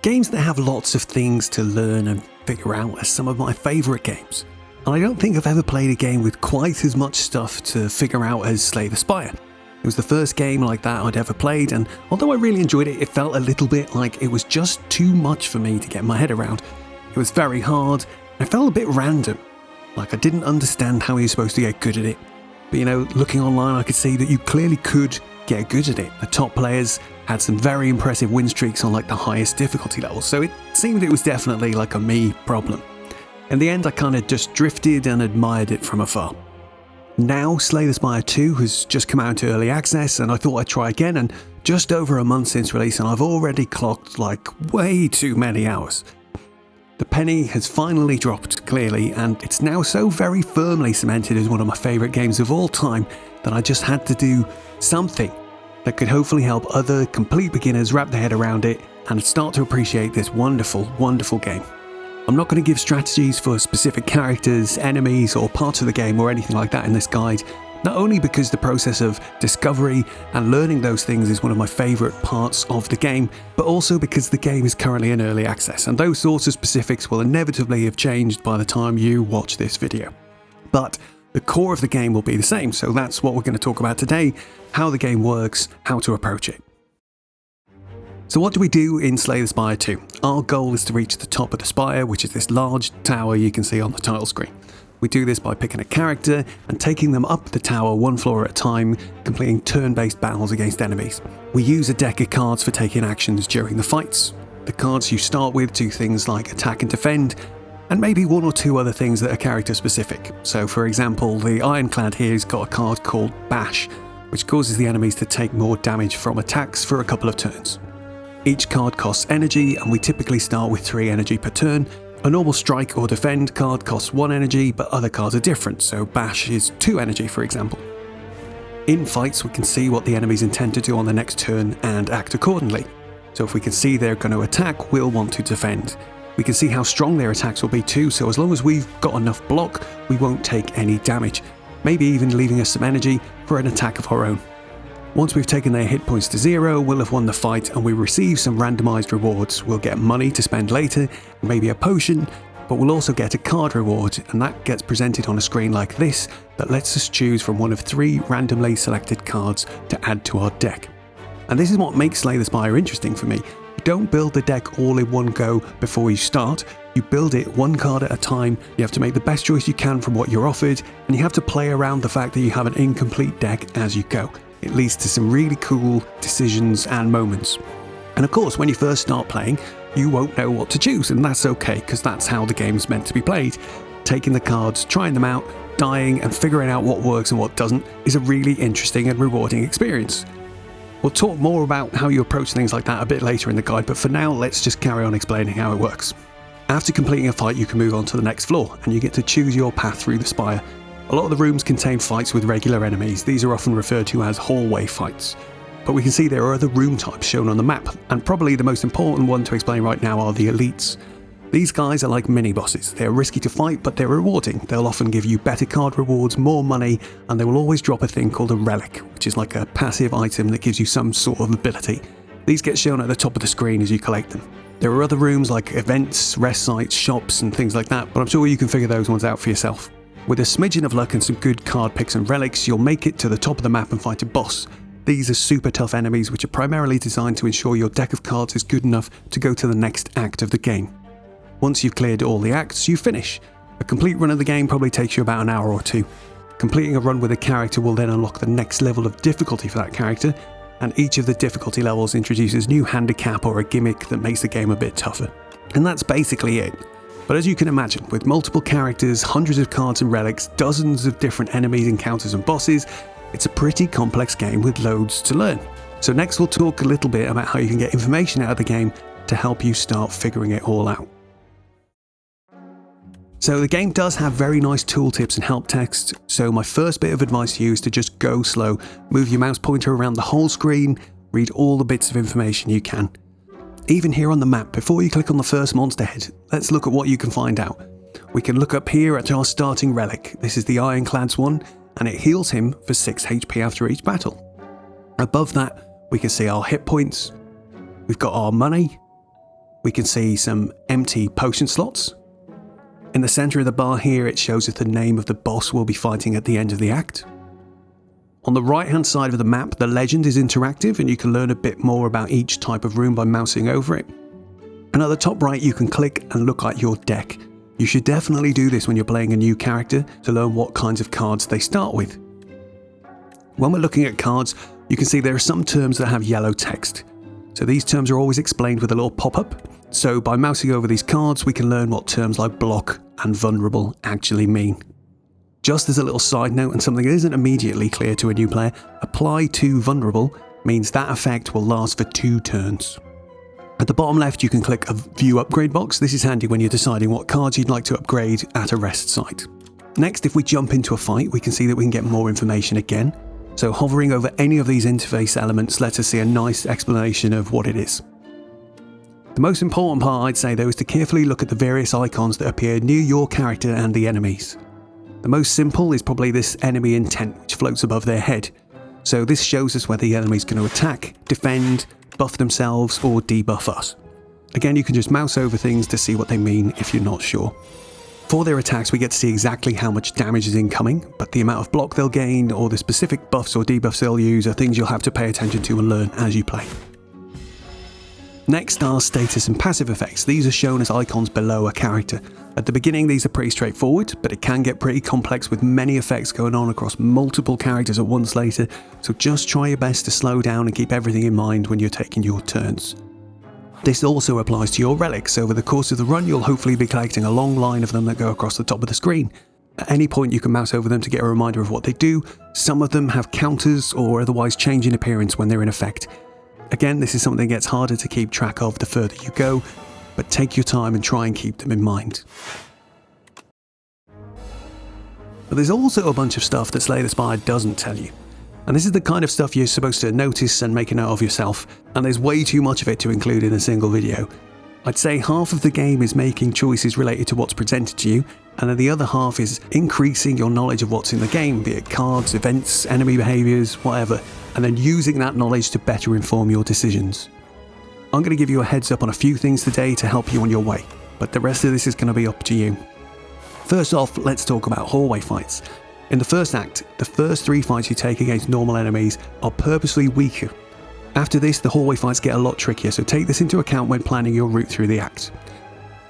Games that have lots of things to learn and figure out are some of my favourite games. And I don't think I've ever played a game with quite as much stuff to figure out as Slay the Spire. It was the first game like that I'd ever played, and although I really enjoyed it, it felt a little bit like it was just too much for me to get my head around. It was very hard, and it felt a bit random. Like I didn't understand how you're supposed to get good at it. But looking online I could see that you clearly could get good at it. The top players had some very impressive win streaks on like the highest difficulty levels, so it seemed it was definitely like a me problem. In the end I kind of just drifted and admired it from afar. Now Slay the Spire 2 has just come out into early access, and I thought I'd try again, and just over a month since release and I've already clocked like way too many hours. The penny has finally dropped clearly, and it's now so very firmly cemented as one of my favourite games of all time that I just had to do something that could hopefully help other complete beginners wrap their head around it and start to appreciate this wonderful, wonderful game. I'm not going to give strategies for specific characters, enemies or parts of the game or anything like that in this guide, not only because the process of discovery and learning those things is one of my favourite parts of the game, but also because the game is currently in early access and those sorts of specifics will inevitably have changed by the time you watch this video. But the core of the game will be the same, so that's what we're going to talk about today, how the game works, how to approach it. So what do we do in Slay the Spire 2? Our goal is to reach the top of the spire, which is this large tower you can see on the title screen. We do this by picking a character and taking them up the tower one floor at a time, completing turn-based battles against enemies. We use a deck of cards for taking actions during the fights. The cards you start with do things like attack and defend, and maybe one or two other things that are character specific. So for example, the Ironclad here has got a card called Bash, which causes the enemies to take more damage from attacks for a couple of turns. Each card costs energy, and we typically start with 3 energy per turn. A normal strike or defend card costs 1 energy, but other cards are different, so Bash is 2 energy for example. In fights we can see what the enemies intend to do on the next turn and act accordingly. So if we can see they're going to attack, we'll want to defend. We can see how strong their attacks will be too, so as long as we've got enough block, we won't take any damage, maybe even leaving us some energy for an attack of our own. Once we've taken their hit points to 0, we'll have won the fight and we receive some randomised rewards. We'll get money to spend later, maybe a potion, but we'll also get a card reward, and that gets presented on a screen like this that lets us choose from one of 3 randomly selected cards to add to our deck. And this is what makes Slay the Spire interesting for me. You don't build the deck all in one go before you start, you build it one card at a time, you have to make the best choice you can from what you're offered, and you have to play around the fact that you have an incomplete deck as you go. It leads to some really cool decisions and moments. And of course, when you first start playing, you won't know what to choose, and that's okay, because that's how the game's meant to be played. Taking the cards, trying them out, dying, and figuring out what works and what doesn't is a really interesting and rewarding experience. We'll talk more about how you approach things like that a bit later in the guide, but for now, let's just carry on explaining how it works. After completing a fight, you can move on to the next floor, and you get to choose your path through the spire. A lot of the rooms contain fights with regular enemies. These are often referred to as hallway fights. But we can see there are other room types shown on the map, and probably the most important one to explain right now are the elites. These guys are like mini-bosses. They're risky to fight, but they're rewarding. They'll often give you better card rewards, more money, and they will always drop a thing called a relic, which is like a passive item that gives you some sort of ability. These get shown at the top of the screen as you collect them. There are other rooms like events, rest sites, shops, and things like that, but I'm sure you can figure those ones out for yourself. With a smidgen of luck and some good card picks and relics, you'll make it to the top of the map and fight a boss. These are super tough enemies which are primarily designed to ensure your deck of cards is good enough to go to the next act of the game. Once you've cleared all the acts, you finish. A complete run of the game probably takes you about an hour or 2. Completing a run with a character will then unlock the next level of difficulty for that character, and each of the difficulty levels introduces new handicap or a gimmick that makes the game a bit tougher. And that's basically it. But as you can imagine, with multiple characters, hundreds of cards and relics, dozens of different enemies, encounters and bosses, it's a pretty complex game with loads to learn. So next we'll talk a little bit about how you can get information out of the game to help you start figuring it all out. So the game does have very nice tooltips and help text, so my first bit of advice to you is to just go slow, move your mouse pointer around the whole screen, read all the bits of information you can. Even here on the map, before you click on the first monster head, let's look at what you can find out. We can look up here at our starting relic. This is the Ironclad's one, and it heals him for 6 HP after each battle. Above that, we can see our hit points, we've got our money, we can see some empty potion slots. In the center of the bar here, it shows us the name of the boss we'll be fighting at the end of the act. On the right hand side of the map, the legend is interactive and you can learn a bit more about each type of room by mousing over it. And at the top right, you can click and look at your deck. You should definitely do this when you're playing a new character to learn what kinds of cards they start with. When we're looking at cards, you can see there are some terms that have yellow text. So these terms are always explained with a little pop-up. So by mousing over these cards, we can learn what terms like block and vulnerable actually mean. Just as a little side note and something that isn't immediately clear to a new player, apply to vulnerable means that effect will last for 2 turns. At the bottom left, you can click a view upgrade box. This is handy when you're deciding what cards you'd like to upgrade at a rest site. Next, if we jump into a fight, we can see that we can get more information again. So hovering over any of these interface elements lets us see a nice explanation of what it is. The most important part, I'd say though, is to carefully look at the various icons that appear near your character and the enemies. The most simple is probably this enemy intent, which floats above their head. So this shows us whether the enemy's going to attack, defend, buff themselves, or debuff us. Again, you can just mouse over things to see what they mean if you're not sure. For their attacks, we get to see exactly how much damage is incoming, but the amount of block they'll gain or the specific buffs or debuffs they'll use are things you'll have to pay attention to and learn as you play. Next are status and passive effects. These are shown as icons below a character. At the beginning, these are pretty straightforward, but it can get pretty complex with many effects going on across multiple characters at once later, so just try your best to slow down and keep everything in mind when you're taking your turns. This also applies to your relics. Over the course of the run, you'll hopefully be collecting a long line of them that go across the top of the screen. At any point, you can mouse over them to get a reminder of what they do. Some of them have counters or otherwise change in appearance when they're in effect. Again, this is something that gets harder to keep track of the further you go, but take your time and try and keep them in mind. But there's also a bunch of stuff that Slay the Spire doesn't tell you. And this is the kind of stuff you're supposed to notice and make a note of yourself, and there's way too much of it to include in a single video. I'd say half of the game is making choices related to what's presented to you, and then the other half is increasing your knowledge of what's in the game, be it cards, events, enemy behaviours, whatever, and then using that knowledge to better inform your decisions. I'm going to give you a heads up on a few things today to help you on your way, but the rest of this is going to be up to you. First off, let's talk about hallway fights. In the first act, the first 3 fights you take against normal enemies are purposely weaker. After this, the hallway fights get a lot trickier, so take this into account when planning your route through the act.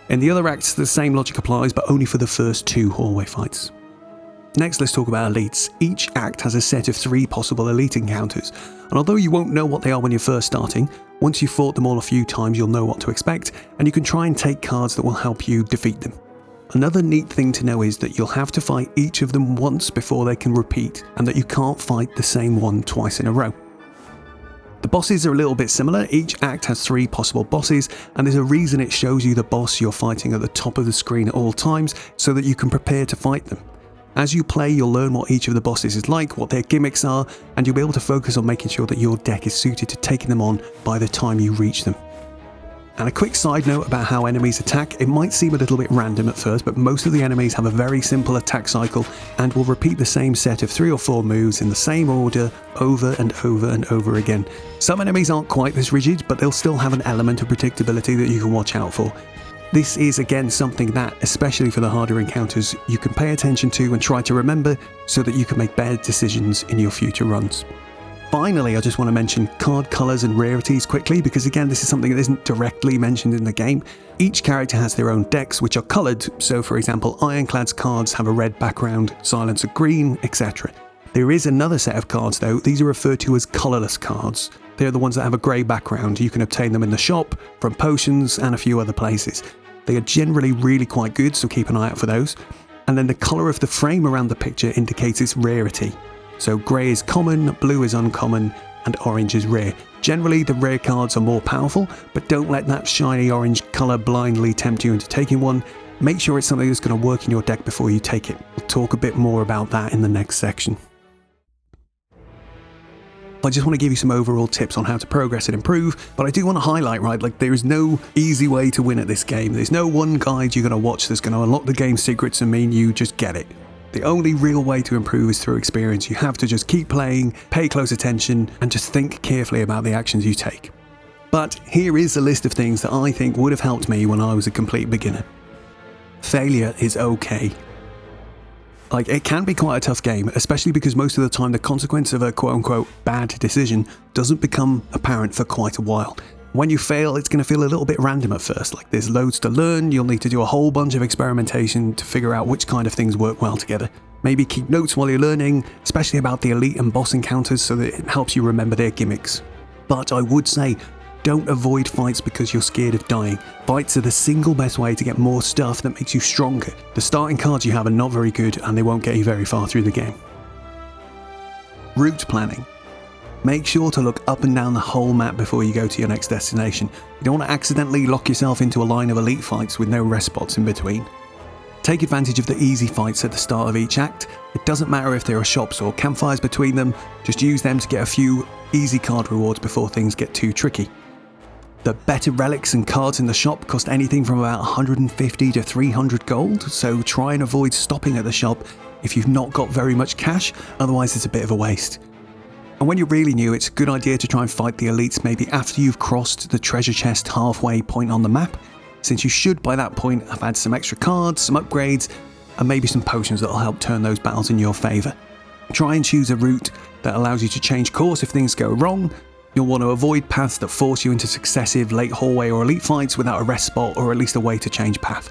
In the other acts, the same logic applies, but only for the first 2 hallway fights. Next, let's talk about elites. Each act has a set of 3 possible elite encounters, and although you won't know what they are when you're first starting, once you've fought them all a few times you'll know what to expect, and you can try and take cards that will help you defeat them. Another neat thing to know is that you'll have to fight each of them once before they can repeat, and that you can't fight the same one twice in a row. The bosses are a little bit similar. Each act has 3 possible bosses, and there's a reason it shows you the boss you're fighting at the top of the screen at all times so that you can prepare to fight them. As you play, you'll learn what each of the bosses is like, what their gimmicks are, and you'll be able to focus on making sure that your deck is suited to taking them on by the time you reach them. And a quick side note about how enemies attack, it might seem a little bit random at first, but most of the enemies have a very simple attack cycle and will repeat the same set of 3 or 4 moves in the same order over and over and over again. Some enemies aren't quite this rigid, but they'll still have an element of predictability that you can watch out for. This is again something that, especially for the harder encounters, you can pay attention to and try to remember so that you can make better decisions in your future runs. Finally, I just want to mention card colours and rarities quickly, because again, this is something that isn't directly mentioned in the game. Each character has their own decks which are coloured, so for example, Ironclad's cards have a red background, Silencer green, etc. There is another set of cards though. These are referred to as colourless cards. They're the ones that have a grey background. You can obtain them in the shop, from potions and a few other places. They are generally really quite good, so keep an eye out for those. And then the colour of the frame around the picture indicates its rarity. So grey is common, blue is uncommon, and orange is rare. Generally, the rare cards are more powerful, but don't let that shiny orange colour blindly tempt you into taking one. Make sure it's something that's going to work in your deck before you take it. We'll talk a bit more about that in the next section. I just want to give you some overall tips on how to progress and improve, but I do want to highlight, right, like there is no easy way to win at this game. There's no one guide you're going to watch that's going to unlock the game's secrets and mean you just get it. The only real way to improve is through experience. You have to just keep playing, pay close attention, and just think carefully about the actions you take. But here is a list of things that I think would have helped me when I was a complete beginner. Failure is okay. Like, it can be quite a tough game, especially because most of the time the consequence of a quote-unquote bad decision doesn't become apparent for quite a while. When you fail, it's going to feel a little bit random at first. Like, there's loads to learn, you'll need to do a whole bunch of experimentation to figure out which kind of things work well together. Maybe keep notes while you're learning, especially about the elite and boss encounters, so that it helps you remember their gimmicks. But I would say, don't avoid fights because you're scared of dying. Fights are the single best way to get more stuff that makes you stronger. The starting cards you have are not very good and they won't get you very far through the game. Route planning. Make sure to look up and down the whole map before you go to your next destination. You don't want to accidentally lock yourself into a line of elite fights with no rest spots in between. Take advantage of the easy fights at the start of each act. It doesn't matter if there are shops or campfires between them, just use them to get a few easy card rewards before things get too tricky. The better relics and cards in the shop cost anything from about 150 to 300 gold, so try and avoid stopping at the shop if you've not got very much cash, otherwise it's a bit of a waste. And when you're really new, it's a good idea to try and fight the elites maybe after you've crossed the treasure chest halfway point on the map, since you should by that point have had some extra cards, some upgrades, and maybe some potions that will help turn those battles in your favour. Try and choose a route that allows you to change course if things go wrong. You'll want to avoid paths that force you into successive late hallway or elite fights without a rest spot or at least a way to change path.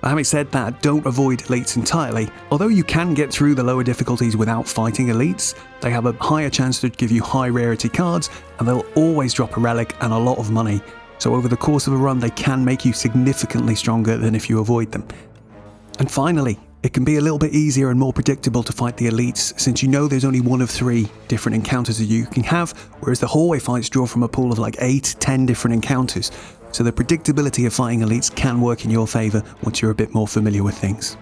But having said that, don't avoid elites entirely. Although you can get through the lower difficulties without fighting elites, they have a higher chance to give you high rarity cards and they'll always drop a relic and a lot of money. So over the course of a run they can make you significantly stronger than if you avoid them. And finally, it can be a little bit easier and more predictable to fight the elites since you know there's only one of 3 different encounters that you can have, whereas the hallway fights draw from a pool of like 8-10 different encounters. So the predictability of fighting elites can work in your favour once you're a bit more familiar with things.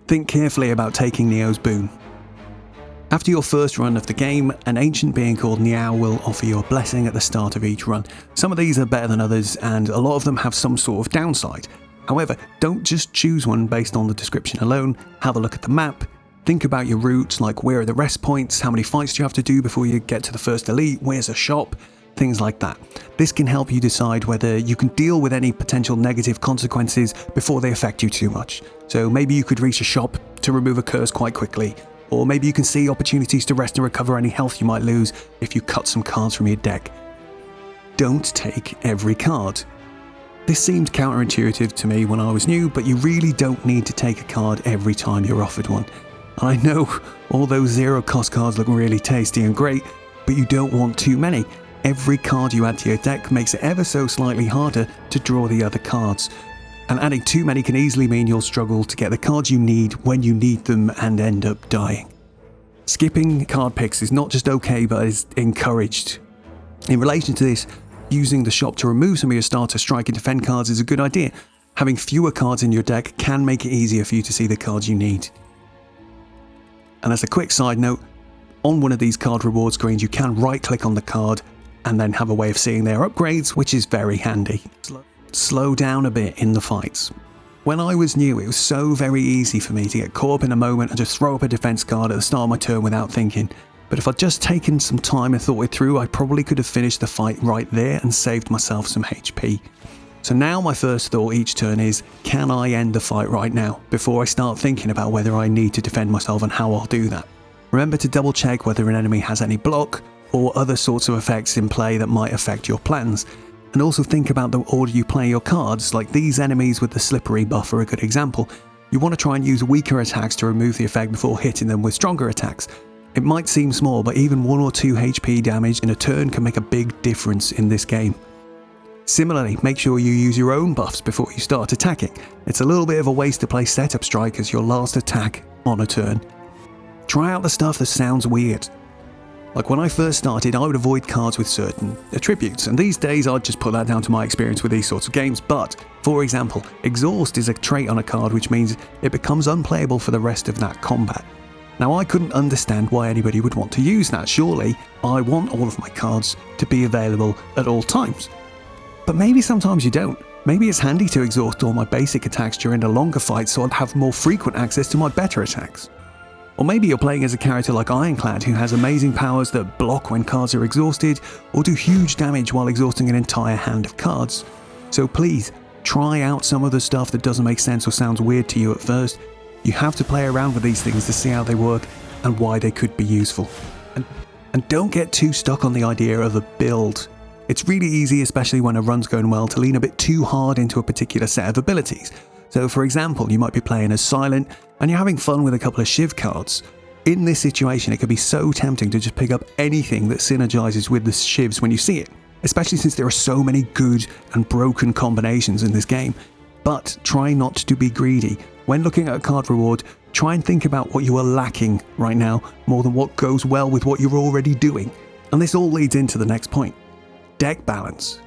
Think carefully about taking Neow's Boon. After your first run of the game, an ancient being called Neow will offer you a blessing at the start of each run. Some of these are better than others and a lot of them have some sort of downside. However, don't just choose one based on the description alone, have a look at the map, think about your routes like where are the rest points, how many fights do you have to do before you get to the first elite, where's a shop, things like that. This can help you decide whether you can deal with any potential negative consequences before they affect you too much. So maybe you could reach a shop to remove a curse quite quickly, or maybe you can see opportunities to rest and recover any health you might lose if you cut some cards from your deck. Don't take every card. This seemed counterintuitive to me when I was new, but you really don't need to take a card every time you're offered one. And I know all those zero cost cards look really tasty and great, but you don't want too many. Every card you add to your deck makes it ever so slightly harder to draw the other cards. And adding too many can easily mean you'll struggle to get the cards you need when you need them and end up dying. Skipping card picks is not just okay, but is encouraged. In relation to this, using the shop to remove some of your starter strike and defend cards is a good idea. Having fewer cards in your deck can make it easier for you to see the cards you need. And as a quick side note, on one of these card reward screens you can right click on the card and then have a way of seeing their upgrades, which is very handy. Slow down a bit in the fights. When I was new, it was so very easy for me to get caught up in a moment and just throw up a defense card at the start of my turn without thinking. But if I'd just taken some time and thought it through, I probably could have finished the fight right there and saved myself some HP. So now my first thought each turn is, can I end the fight right now, before I start thinking about whether I need to defend myself and how I'll do that. Remember to double check whether an enemy has any block or other sorts of effects in play that might affect your plans. And also think about the order you play your cards, like these enemies with the slippery buff are a good example. You want to try and use weaker attacks to remove the effect before hitting them with stronger attacks. It might seem small, but even 1 or 2 HP damage in a turn can make a big difference in this game. Similarly, make sure you use your own buffs before you start attacking. It's a little bit of a waste to play setup strike as your last attack on a turn. Try out the stuff that sounds weird. Like when I first started, I would avoid cards with certain attributes, and these days I'd just put that down to my experience with these sorts of games. But, for example, Exhaust is a trait on a card which means it becomes unplayable for the rest of that combat. Now I couldn't understand why anybody would want to use that. Surely I want all of my cards to be available at all times. But maybe sometimes you don't. Maybe it's handy to exhaust all my basic attacks during a longer fight so I'd have more frequent access to my better attacks. Or maybe you're playing as a character like Ironclad who has amazing powers that block when cards are exhausted or do huge damage while exhausting an entire hand of cards. So please, try out some of the stuff that doesn't make sense or sounds weird to you at first. You have to play around with these things to see how they work and why they could be useful. And don't get too stuck on the idea of a build. It's really easy, especially when a run's going well, to lean a bit too hard into a particular set of abilities. So for example, you might be playing as Silent and you're having fun with a couple of Shiv cards. In this situation, it can be so tempting to just pick up anything that synergizes with the Shivs when you see it, especially since there are so many good and broken combinations in this game. But try not to be greedy. When looking at a card reward, try and think about what you are lacking right now more than what goes well with what you're already doing. And this all leads into the next point. Deck balance.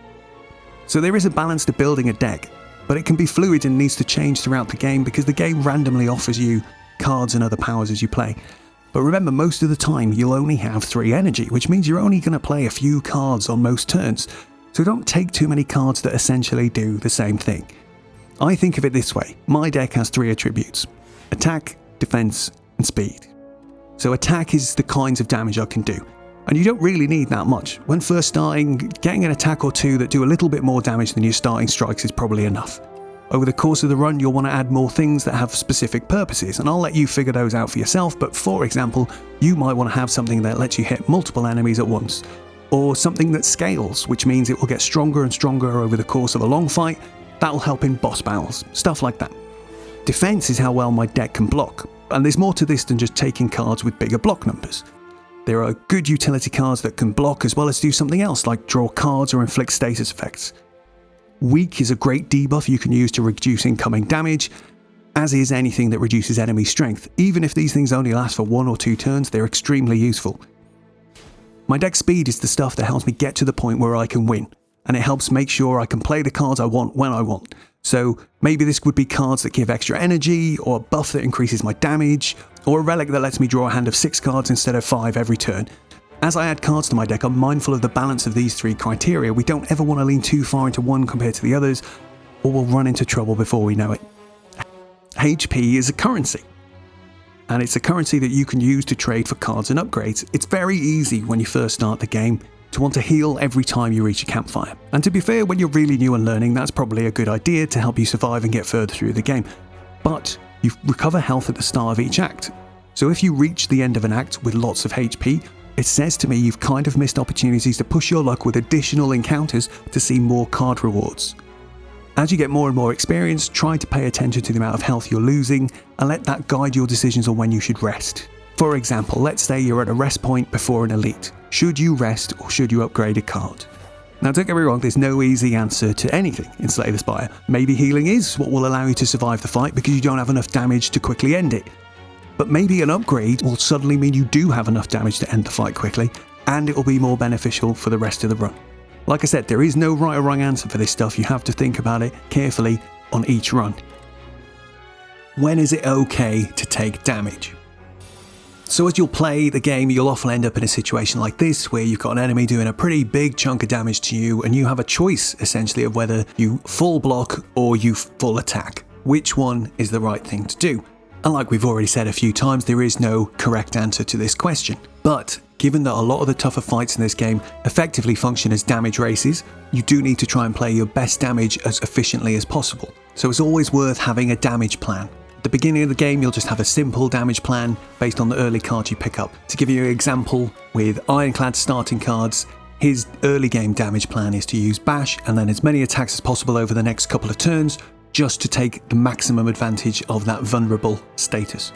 So there is a balance to building a deck, but it can be fluid and needs to change throughout the game because the game randomly offers you cards and other powers as you play. But remember, most of the time you'll only have 3 energy, which means you're only going to play a few cards on most turns. So don't take too many cards that essentially do the same thing. I think of it this way. My deck has 3 attributes: attack, defense, and speed. So attack is the kinds of damage I can do. And you don't really need that much. When first starting, getting an attack or 2 that do a little bit more damage than your starting strikes is probably enough. Over the course of the run, you'll want to add more things that have specific purposes, and I'll let you figure those out for yourself, but for example, you might want to have something that lets you hit multiple enemies at once, or something that scales, which means it will get stronger and stronger over the course of a long fight. That'll help in boss battles, stuff like that. Defense is how well my deck can block, and there's more to this than just taking cards with bigger block numbers. There are good utility cards that can block as well as do something else, like draw cards or inflict status effects. Weak is a great debuff you can use to reduce incoming damage, as is anything that reduces enemy strength. Even if these things only last for 1 or 2 turns, they're extremely useful. My deck speed is the stuff that helps me get to the point where I can win, and it helps make sure I can play the cards I want when I want. So maybe this would be cards that give extra energy, or a buff that increases my damage, or a relic that lets me draw a hand of 6 cards instead of 5 every turn. As I add cards to my deck, I'm mindful of the balance of these 3 criteria. We don't ever want to lean too far into one compared to the others, or we'll run into trouble before we know it. HP is a currency, and it's a currency that you can use to trade for cards and upgrades. It's very easy when you first start the game to want to heal every time you reach a campfire. And to be fair, when you're really new and learning, that's probably a good idea to help you survive and get further through the game. But you recover health at the start of each act. So if you reach the end of an act with lots of HP, it says to me you've kind of missed opportunities to push your luck with additional encounters to see more card rewards. As you get more and more experience, try to pay attention to the amount of health you're losing and let that guide your decisions on when you should rest. For example, let's say you're at a rest point before an elite. Should you rest or should you upgrade a card? Now don't get me wrong, there's no easy answer to anything in Slay the Spire. Maybe healing is what will allow you to survive the fight because you don't have enough damage to quickly end it. But maybe an upgrade will suddenly mean you do have enough damage to end the fight quickly, and it will be more beneficial for the rest of the run. Like I said, there is no right or wrong answer for this stuff. You have to think about it carefully on each run. When is it okay to take damage? So as you'll play the game, you'll often end up in a situation like this, where you've got an enemy doing a pretty big chunk of damage to you, and you have a choice, essentially, of whether you full block or you full attack. Which one is the right thing to do? And like we've already said a few times, there is no correct answer to this question. But given that a lot of the tougher fights in this game effectively function as damage races, you do need to try and play your best damage as efficiently as possible. So it's always worth having a damage plan. At the beginning of the game, you'll just have a simple damage plan based on the early cards you pick up. To give you an example, with Ironclad starting cards, his early game damage plan is to use Bash and then as many attacks as possible over the next couple of turns, just to take the maximum advantage of that vulnerable status.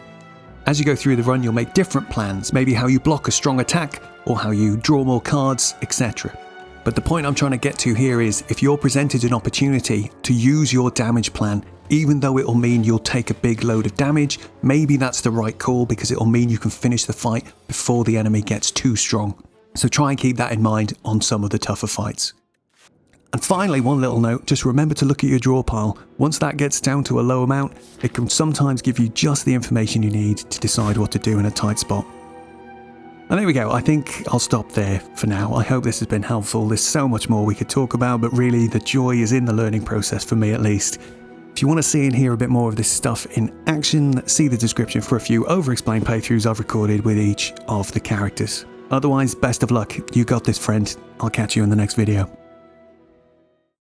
As you go through the run, you'll make different plans, maybe how you block a strong attack, or how you draw more cards, etc. But the point I'm trying to get to here is, if you're presented an opportunity to use your damage plan, even though it'll mean you'll take a big load of damage, maybe that's the right call because it'll mean you can finish the fight before the enemy gets too strong. So try and keep that in mind on some of the tougher fights. And finally, one little note, just remember to look at your draw pile. Once that gets down to a low amount, it can sometimes give you just the information you need to decide what to do in a tight spot. And there we go, I think I'll stop there for now. I hope this has been helpful. There's so much more we could talk about, but really the joy is in the learning process, for me at least. If you want to see and hear a bit more of this stuff in action, see the description for a few over-explained playthroughs I've recorded with each of the characters. Otherwise, best of luck. You got this, friend. I'll catch you in the next video.